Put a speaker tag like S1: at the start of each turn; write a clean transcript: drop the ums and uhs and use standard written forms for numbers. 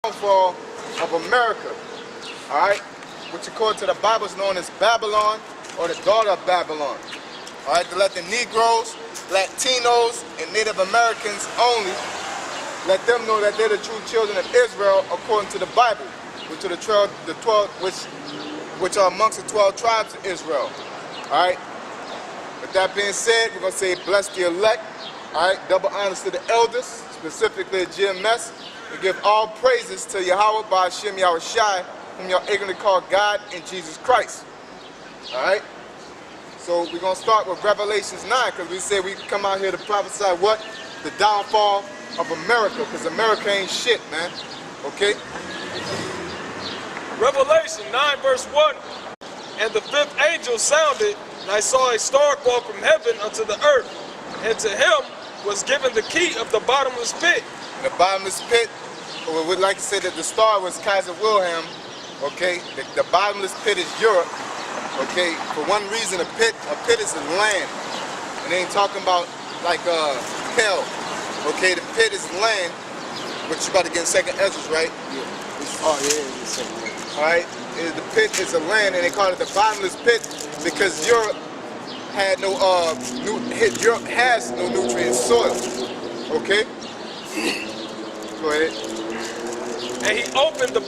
S1: downfall of America, all right, which according to the Bible is known as Babylon, or the daughter of Babylon, all right, to let the Negroes, Latinos, and Native Americans only, let them know that they're the true children of Israel according to the Bible, which are which are amongst the 12 tribes of Israel, all right. With that being said, we're going to say bless the elect, all right, double honors to the elders, specifically GMS. We give all praises to Yahweh by Hashem Yahweh Shai, whom y'all ignorantly call God and Jesus Christ. Alright? So we're going to start with Revelations 9, because we say we come out here to prophesy what? The downfall of America, because America ain't shit, man. Okay?
S2: Revelation 9 verse 1. And the fifth angel sounded, and I saw a star fall from heaven unto the earth, and to him was given the key of the bottomless pit.
S1: The bottomless pit, we would like to say that the star was Kaiser Wilhelm, okay? The bottomless pit is Europe, okay? For one reason, a pit is a land. And they ain't talking about like hell, okay? The pit is land, which you about to get in second Ezra, right?
S3: Yeah. Oh yeah, it's second Ezra.
S1: All right? The pit is a land, and they call it the bottomless pit because Europe had no, Europe has no nutrient soil, okay? Go ahead.
S2: And he opened the